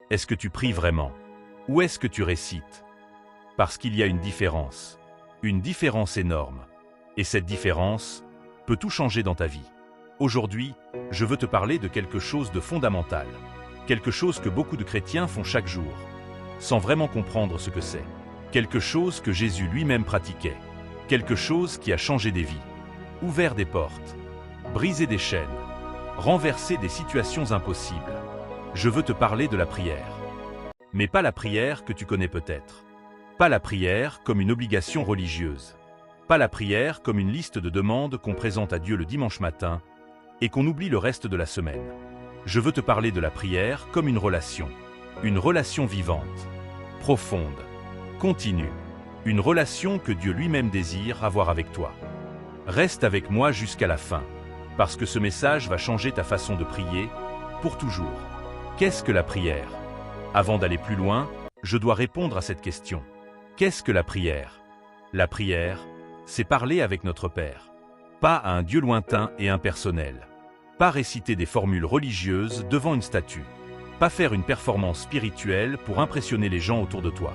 Est-ce que tu pries vraiment? Ou est-ce que tu récites? Parce qu'il y a une différence énorme. Et cette différence peut tout changer dans ta vie. Aujourd'hui, je veux te parler de quelque chose de fondamental. Quelque chose que beaucoup de chrétiens font chaque jour, sans vraiment comprendre ce que c'est. Quelque chose que Jésus lui-même pratiquait. Quelque chose qui a changé des vies, ouvert des portes, brisé des chaînes, renversé des situations impossibles. Je veux te parler de la prière. Mais pas la prière que tu connais peut-être. Pas la prière comme une obligation religieuse. Pas la prière comme une liste de demandes qu'on présente à Dieu le dimanche matin et qu'on oublie le reste de la semaine. Je veux te parler de la prière comme une relation vivante, profonde, continue, une relation que Dieu lui-même désire avoir avec toi. Reste avec moi jusqu'à la fin, parce que ce message va changer ta façon de prier pour toujours. Qu'est-ce que la prière? Avant d'aller plus loin, je dois répondre à cette question. Qu'est-ce que la prière? La prière, c'est parler avec notre Père. Pas à un Dieu lointain et impersonnel. Pas réciter des formules religieuses devant une statue. Pas faire une performance spirituelle pour impressionner les gens autour de toi.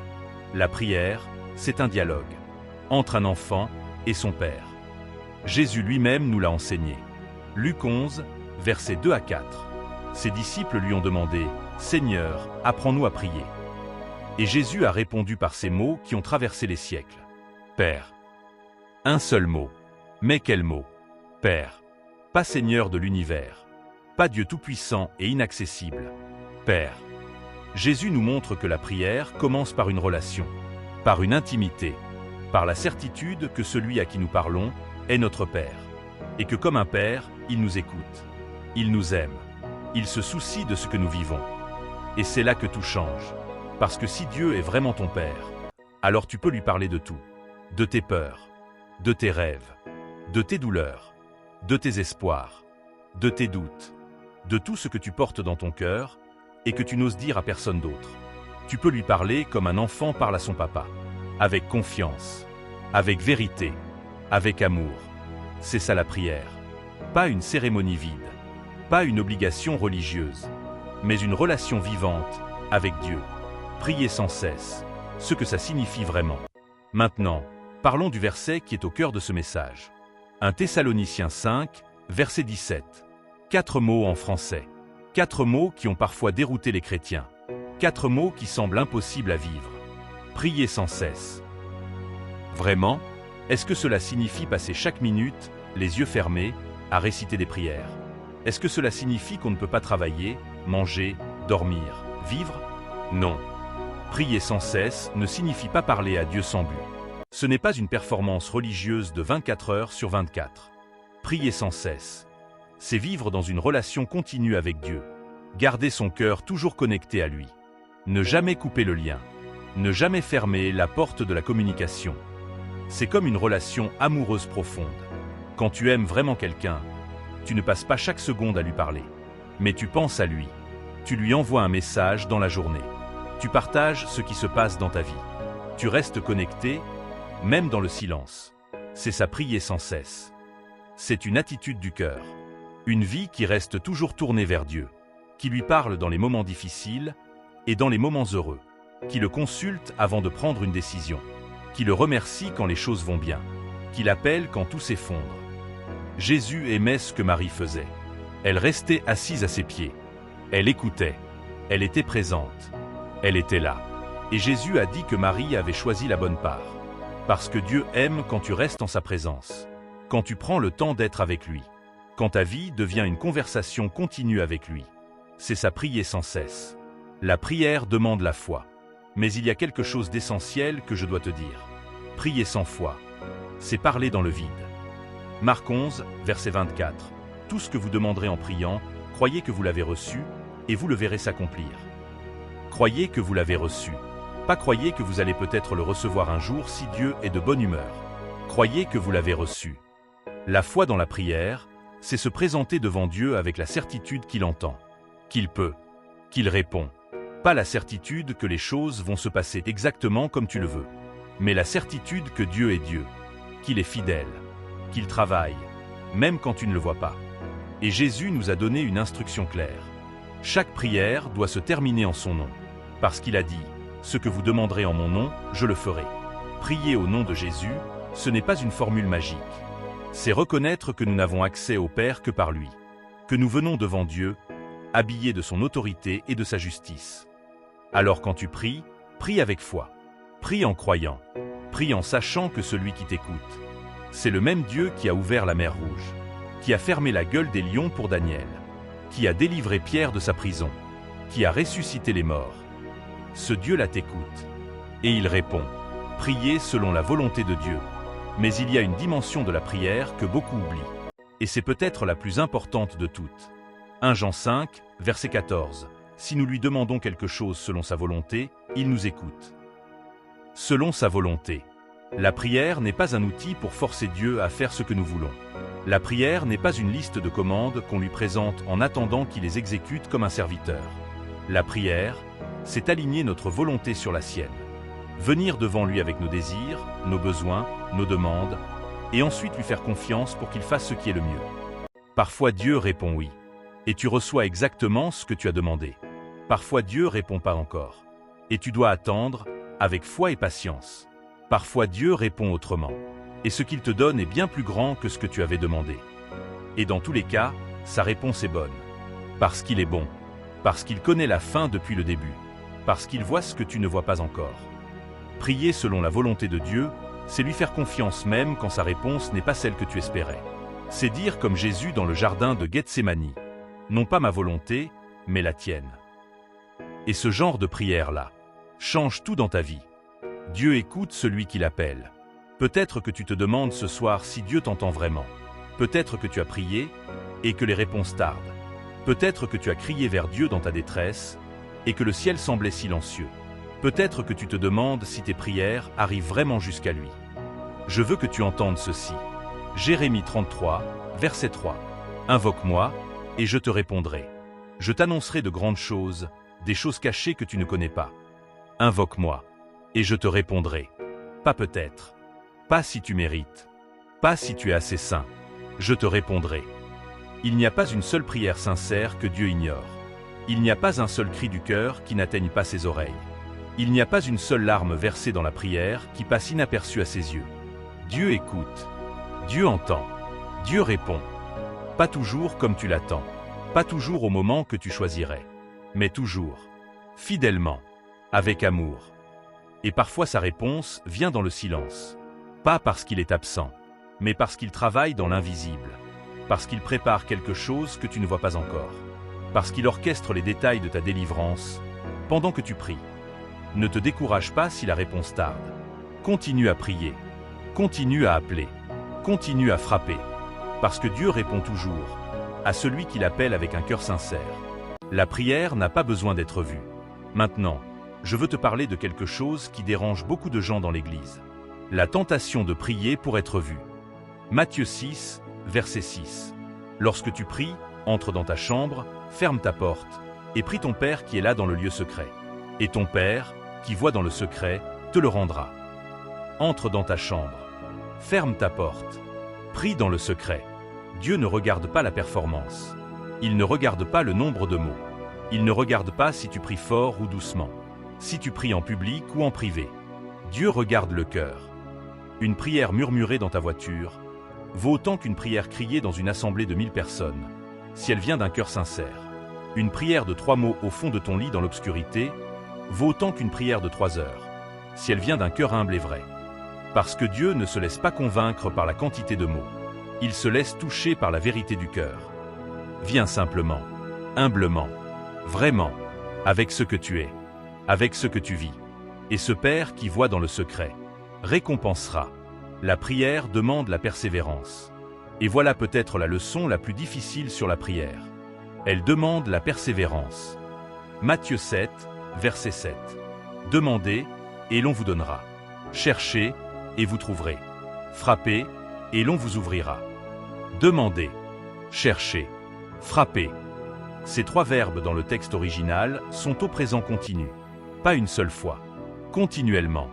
La prière, c'est un dialogue entre un enfant et son Père. Jésus lui-même nous l'a enseigné. Luc 11, versets 2 à 4. Ses disciples lui ont demandé « Seigneur, apprends-nous à prier ». Et Jésus a répondu par ces mots qui ont traversé les siècles. Père. Un seul mot. Mais quel mot? Père. Pas Seigneur de l'univers. Pas Dieu tout-puissant et inaccessible. Père. Jésus nous montre que la prière commence par une relation, par une intimité, par la certitude que celui à qui nous parlons est notre Père, et que comme un Père, il nous écoute, il nous aime, il se soucie de ce que nous vivons. Et c'est là que tout change, parce que si Dieu est vraiment ton Père, alors tu peux lui parler de tout, de tes peurs, de tes rêves, de tes douleurs, de tes espoirs, de tes doutes, de tout ce que tu portes dans ton cœur et que tu n'oses dire à personne d'autre. Tu peux lui parler comme un enfant parle à son papa, avec confiance, avec vérité, avec amour. C'est ça la prière. Pas une cérémonie vide, pas une obligation religieuse, mais une relation vivante avec Dieu. Prier sans cesse, ce que ça signifie vraiment. Maintenant, parlons du verset qui est au cœur de ce message. 1 Thessaloniciens 5, verset 17. 4 mots en français. 4 mots qui ont parfois dérouté les chrétiens. 4 mots qui semblent impossibles à vivre. Prier sans cesse. Vraiment? Est-ce que cela signifie passer chaque minute, les yeux fermés, à réciter des prières? Est-ce que cela signifie qu'on ne peut pas travailler, manger, dormir, vivre? Non. Prier sans cesse ne signifie pas parler à Dieu sans but. Ce n'est pas une performance religieuse de 24 heures sur 24. Prier sans cesse, c'est vivre dans une relation continue avec Dieu. Garder son cœur toujours connecté à lui. Ne jamais couper le lien. Ne jamais fermer la porte de la communication. C'est comme une relation amoureuse profonde. Quand tu aimes vraiment quelqu'un, tu ne passes pas chaque seconde à lui parler. Mais tu penses à lui. Tu lui envoies un message dans la journée. Tu partages ce qui se passe dans ta vie. Tu restes connecté, même dans le silence. C'est ça prier sans cesse. C'est une attitude du cœur. Une vie qui reste toujours tournée vers Dieu. Qui lui parle dans les moments difficiles et dans les moments heureux. Qui le consulte avant de prendre une décision. Qui le remercie quand les choses vont bien. Qui l'appelle quand tout s'effondre. Jésus aimait ce que Marie faisait. Elle restait assise à ses pieds. Elle écoutait. Elle était présente. Elle était là. Et Jésus a dit que Marie avait choisi la bonne part. Parce que Dieu aime quand tu restes en sa présence. Quand tu prends le temps d'être avec lui. Quand ta vie devient une conversation continue avec lui. C'est ça prier sans cesse. La prière demande la foi. Mais il y a quelque chose d'essentiel que je dois te dire. Prier sans foi, c'est parler dans le vide. Marc 11, verset 24. Tout ce que vous demanderez en priant, croyez que vous l'avez reçu, et vous le verrez s'accomplir. Croyez que vous l'avez reçu. Pas croyez que vous allez peut-être le recevoir un jour si Dieu est de bonne humeur. Croyez que vous l'avez reçu. La foi dans la prière, c'est se présenter devant Dieu avec la certitude qu'il entend, qu'il peut, qu'il répond. Pas la certitude que les choses vont se passer exactement comme tu le veux, mais la certitude que Dieu est Dieu, qu'il est fidèle, qu'il travaille, même quand tu ne le vois pas. Et Jésus nous a donné une instruction claire. Chaque prière doit se terminer en son nom. Parce qu'il a dit « Ce que vous demanderez en mon nom, je le ferai ». Prier au nom de Jésus, ce n'est pas une formule magique. C'est reconnaître que nous n'avons accès au Père que par lui. Que nous venons devant Dieu, habillés de son autorité et de sa justice. Alors quand tu pries, prie avec foi. Prie en croyant. Prie en sachant que celui qui t'écoute, c'est le même Dieu qui a ouvert la mer Rouge, qui a fermé la gueule des lions pour Daniel, qui a délivré Pierre de sa prison, qui a ressuscité les morts. Ce Dieu-là t'écoute. Et il répond. Priez selon la volonté de Dieu. Mais il y a une dimension de la prière que beaucoup oublient. Et c'est peut-être la plus importante de toutes. 1 Jean 5, verset 14. Si nous lui demandons quelque chose selon sa volonté, il nous écoute. Selon sa volonté. La prière n'est pas un outil pour forcer Dieu à faire ce que nous voulons. La prière n'est pas une liste de commandes qu'on lui présente en attendant qu'il les exécute comme un serviteur. La prière, c'est aligner notre volonté sur la sienne. Venir devant lui avec nos désirs, nos besoins, nos demandes, et ensuite lui faire confiance pour qu'il fasse ce qui est le mieux. Parfois Dieu répond oui, et tu reçois exactement ce que tu as demandé. Parfois Dieu répond pas encore, et tu dois attendre avec foi et patience. Parfois Dieu répond autrement, et ce qu'il te donne est bien plus grand que ce que tu avais demandé. Et dans tous les cas, sa réponse est bonne. Parce qu'il est bon, parce qu'il connaît la fin depuis le début, parce qu'il voit ce que tu ne vois pas encore. Prier selon la volonté de Dieu, c'est lui faire confiance même quand sa réponse n'est pas celle que tu espérais. C'est dire comme Jésus dans le jardin de Gethsémani, non pas ma volonté, mais la tienne. Et ce genre de prière-là change tout dans ta vie. Dieu écoute celui qui l'appelle. Peut-être que tu te demandes ce soir si Dieu t'entend vraiment. Peut-être que tu as prié et que les réponses tardent. Peut-être que tu as crié vers Dieu dans ta détresse et que le ciel semblait silencieux. Peut-être que tu te demandes si tes prières arrivent vraiment jusqu'à lui. Je veux que tu entendes ceci. Jérémie 33, verset 3. Invoque-moi, et je te répondrai. Je t'annoncerai de grandes choses, des choses cachées que tu ne connais pas. Invoque-moi, et je te répondrai. Pas peut-être. Pas si tu mérites. Pas si tu es assez saint. Je te répondrai. Il n'y a pas une seule prière sincère que Dieu ignore. Il n'y a pas un seul cri du cœur qui n'atteigne pas ses oreilles. Il n'y a pas une seule larme versée dans la prière qui passe inaperçue à ses yeux. Dieu écoute. Dieu entend. Dieu répond. Pas toujours comme tu l'attends. Pas toujours au moment que tu choisirais. Mais toujours. Fidèlement. Avec amour. Et parfois sa réponse vient dans le silence. Pas parce qu'il est absent, mais parce qu'il travaille dans l'invisible. Parce qu'il prépare quelque chose que tu ne vois pas encore. Parce qu'il orchestre les détails de ta délivrance pendant que tu pries. Ne te décourage pas si la réponse tarde. Continue à prier. Continue à appeler. Continue à frapper. Parce que Dieu répond toujours à celui qui l'appelle avec un cœur sincère. La prière n'a pas besoin d'être vue. Maintenant, je veux te parler de quelque chose qui dérange beaucoup de gens dans l'Église. La tentation de prier pour être vu. Matthieu 6, verset 6. Lorsque tu pries, entre dans ta chambre, ferme ta porte, et prie ton Père qui est là dans le lieu secret. Et ton Père, qui voit dans le secret, te le rendra. Entre dans ta chambre. Ferme ta porte. Prie dans le secret. Dieu ne regarde pas la performance. Il ne regarde pas le nombre de mots. Il ne regarde pas si tu pries fort ou doucement. Si tu pries en public ou en privé. Dieu regarde le cœur. Une prière murmurée dans ta voiture vaut autant qu'une prière criée dans une assemblée de 1000 personnes, si elle vient d'un cœur sincère. Une prière de 3 mots au fond de ton lit dans l'obscurité vaut autant qu'une prière de 3 heures, si elle vient d'un cœur humble et vrai. Parce que Dieu ne se laisse pas convaincre par la quantité de mots. Il se laisse toucher par la vérité du cœur. Viens simplement, humblement, vraiment, avec ce que tu es, avec ce que tu vis. Et ce Père qui voit dans le secret récompensera. La prière demande la persévérance. Et voilà peut-être la leçon la plus difficile sur la prière. Elle demande la persévérance. Matthieu 7, verset 7. Demandez, et l'on vous donnera. Cherchez, et vous trouverez. Frappez, et l'on vous ouvrira. Demandez, cherchez, frappez. Ces 3 verbes dans le texte original sont au présent continu. Pas une seule fois. Continuellement.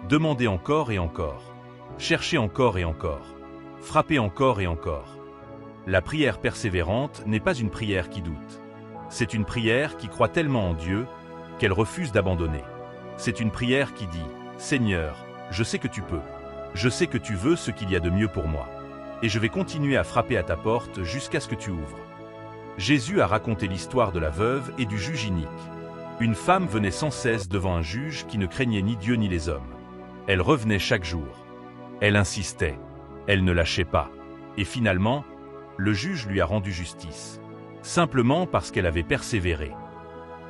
Demandez encore et encore. Cherchez encore et encore. Frappez encore et encore. La prière persévérante n'est pas une prière qui doute. C'est une prière qui croit tellement en Dieu qu'elle refuse d'abandonner. C'est une prière qui dit « Seigneur, je sais que tu peux. Je sais que tu veux ce qu'il y a de mieux pour moi. Et je vais continuer à frapper à ta porte jusqu'à ce que tu ouvres. » Jésus a raconté l'histoire de la veuve et du juge inique. Une femme venait sans cesse devant un juge qui ne craignait ni Dieu ni les hommes. Elle revenait chaque jour. Elle insistait. Elle ne lâchait pas. Et finalement, le juge lui a rendu justice. Simplement parce qu'elle avait persévéré.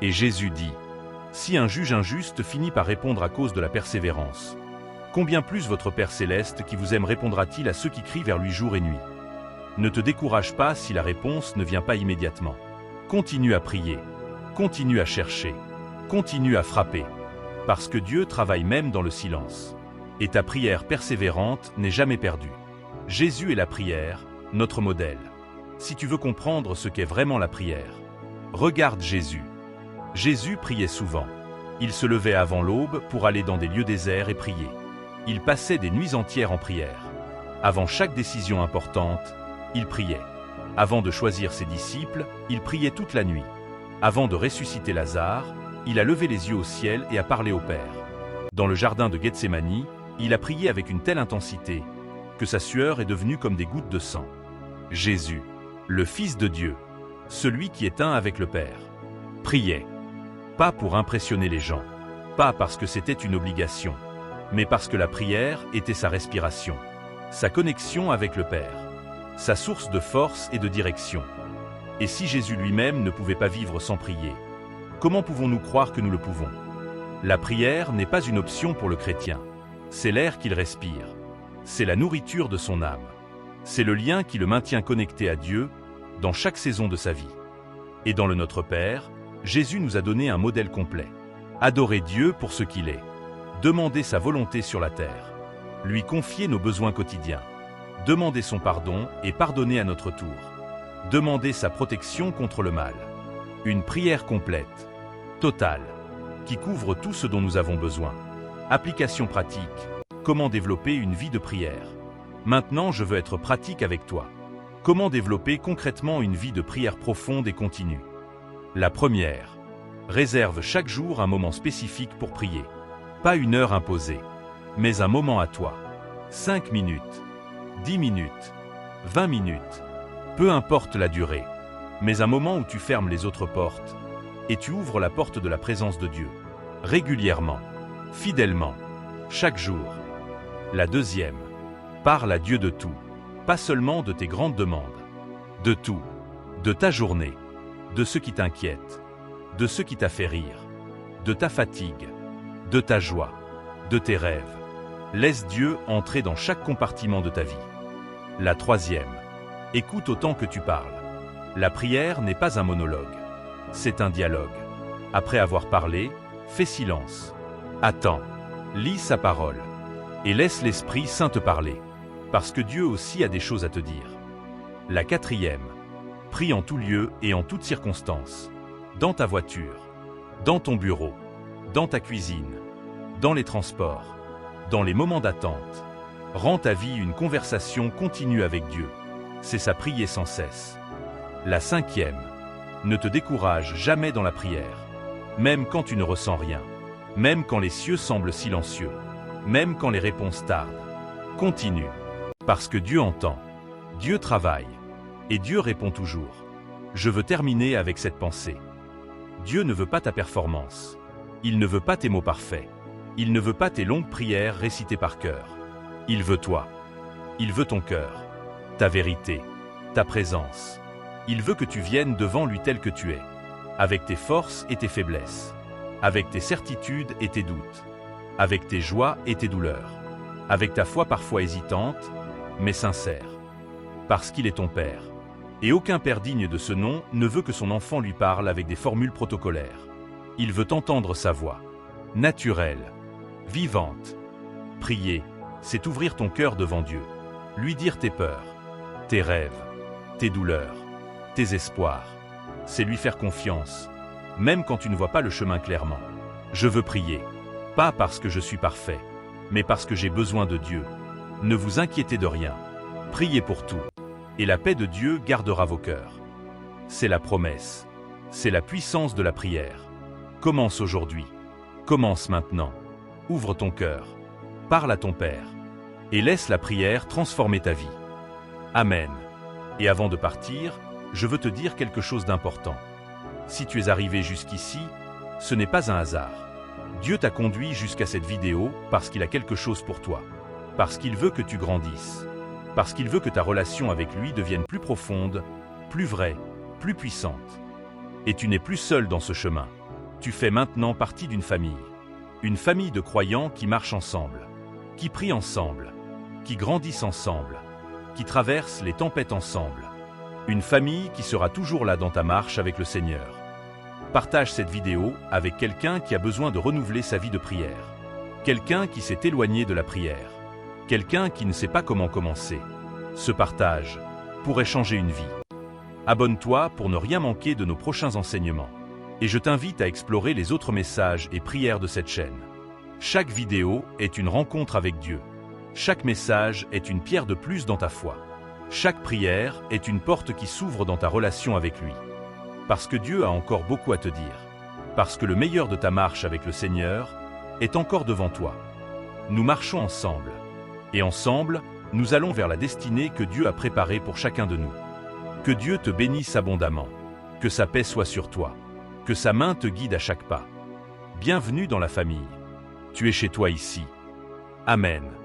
Et Jésus dit, « Si un juge injuste finit par répondre à cause de la persévérance, combien plus votre Père céleste qui vous aime répondra-t-il à ceux qui crient vers lui jour et nuit? Ne te décourage pas si la réponse ne vient pas immédiatement. Continue à prier, continue à chercher, continue à frapper, parce que Dieu travaille même dans le silence. Et ta prière persévérante n'est jamais perdue. » Jésus est la prière, notre modèle. Si tu veux comprendre ce qu'est vraiment la prière, regarde Jésus. Jésus priait souvent. Il se levait avant l'aube pour aller dans des lieux déserts et prier. Il passait des nuits entières en prière. Avant chaque décision importante, il priait. Avant de choisir ses disciples, il priait toute la nuit. Avant de ressusciter Lazare, il a levé les yeux au ciel et a parlé au Père. Dans le jardin de Gethsémani, il a prié avec une telle intensité que sa sueur est devenue comme des gouttes de sang. Jésus, le Fils de Dieu, celui qui est un avec le Père, priait. Pas pour impressionner les gens, pas parce que c'était une obligation, mais parce que la prière était sa respiration, sa connexion avec le Père, sa source de force et de direction. Et si Jésus lui-même ne pouvait pas vivre sans prier, comment pouvons-nous croire que nous le pouvons? La prière n'est pas une option pour le chrétien. C'est l'air qu'il respire. C'est la nourriture de son âme. C'est le lien qui le maintient connecté à Dieu dans chaque saison de sa vie. Et dans le Notre Père, Jésus nous a donné un modèle complet. Adorer Dieu pour ce qu'il est. Demander sa volonté sur la terre. Lui confier nos besoins quotidiens. Demander son pardon et pardonner à notre tour. Demander sa protection contre le mal. Une prière complète, totale, qui couvre tout ce dont nous avons besoin. Application pratique. Comment développer une vie de prière? Maintenant, je veux être pratique avec toi. Comment développer concrètement une vie de prière profonde et continue? La première. Réserve chaque jour un moment spécifique pour prier. Pas une heure imposée, mais un moment à toi. 5 minutes, 10 minutes, 20 minutes. Peu importe la durée, mais un moment où tu fermes les autres portes et tu ouvres la porte de la présence de Dieu. Régulièrement, fidèlement, chaque jour. La deuxième. Parle à Dieu de tout, pas seulement de tes grandes demandes. De tout, de ta journée, de ce qui t'inquiète, de ce qui t'a fait rire, de ta fatigue, de ta joie, de tes rêves. Laisse Dieu entrer dans chaque compartiment de ta vie. La troisième. Écoute autant que tu parles. La prière n'est pas un monologue, c'est un dialogue. Après avoir parlé, fais silence. Attends, lis sa parole et laisse l'Esprit Saint te parler, parce que Dieu aussi a des choses à te dire. La quatrième. Prie en tout lieu et en toutes circonstances. Dans ta voiture, dans ton bureau, dans ta cuisine, dans les transports, dans les moments d'attente. Rends ta vie une conversation continue avec Dieu. C'est ça, prier sans cesse. La cinquième. Ne te décourage jamais dans la prière. Même quand tu ne ressens rien. Même quand les cieux semblent silencieux. Même quand les réponses tardent. Continue. Parce que Dieu entend. Dieu travaille. Et Dieu répond toujours. Je veux terminer avec cette pensée. Dieu ne veut pas ta performance. Il ne veut pas tes mots parfaits. Il ne veut pas tes longues prières récitées par cœur. Il veut toi. Il veut ton cœur. Ta vérité. Ta présence. Il veut que tu viennes devant lui tel que tu es. Avec tes forces et tes faiblesses. Avec tes certitudes et tes doutes. Avec tes joies et tes douleurs. Avec ta foi parfois hésitante, mais sincère. Parce qu'il est ton Père. Et aucun père digne de ce nom ne veut que son enfant lui parle avec des formules protocolaires. Il veut entendre sa voix. Naturelle. Vivante. Prier, c'est ouvrir ton cœur devant Dieu. Lui dire tes peurs, tes rêves, tes douleurs, tes espoirs. C'est lui faire confiance, même quand tu ne vois pas le chemin clairement. Je veux prier, pas parce que je suis parfait, mais parce que j'ai besoin de Dieu. Ne vous inquiétez de rien. Priez pour tout, et la paix de Dieu gardera vos cœurs. C'est la promesse. C'est la puissance de la prière. Commence aujourd'hui. Commence maintenant. Ouvre ton cœur. Parle à ton Père. Et laisse la prière transformer ta vie. Amen. Et avant de partir, je veux te dire quelque chose d'important. Si tu es arrivé jusqu'ici, ce n'est pas un hasard. Dieu t'a conduit jusqu'à cette vidéo parce qu'il a quelque chose pour toi. Parce qu'il veut que tu grandisses. Parce qu'il veut que ta relation avec lui devienne plus profonde, plus vraie, plus puissante. Et tu n'es plus seul dans ce chemin. Tu fais maintenant partie d'une famille. Une famille de croyants qui marchent ensemble, qui prient ensemble, qui grandissent ensemble, qui traversent les tempêtes ensemble. Une famille qui sera toujours là dans ta marche avec le Seigneur. Partage cette vidéo avec quelqu'un qui a besoin de renouveler sa vie de prière. Quelqu'un qui s'est éloigné de la prière. Quelqu'un qui ne sait pas comment commencer. Ce partage pourrait changer une vie. Abonne-toi pour ne rien manquer de nos prochains enseignements. Et je t'invite à explorer les autres messages et prières de cette chaîne. Chaque vidéo est une rencontre avec Dieu. Chaque message est une pierre de plus dans ta foi. Chaque prière est une porte qui s'ouvre dans ta relation avec lui. Parce que Dieu a encore beaucoup à te dire. Parce que le meilleur de ta marche avec le Seigneur est encore devant toi. Nous marchons ensemble. Et ensemble, nous allons vers la destinée que Dieu a préparée pour chacun de nous. Que Dieu te bénisse abondamment. Que sa paix soit sur toi. Que sa main te guide à chaque pas. Bienvenue dans la famille. Tu es chez toi ici. Amen.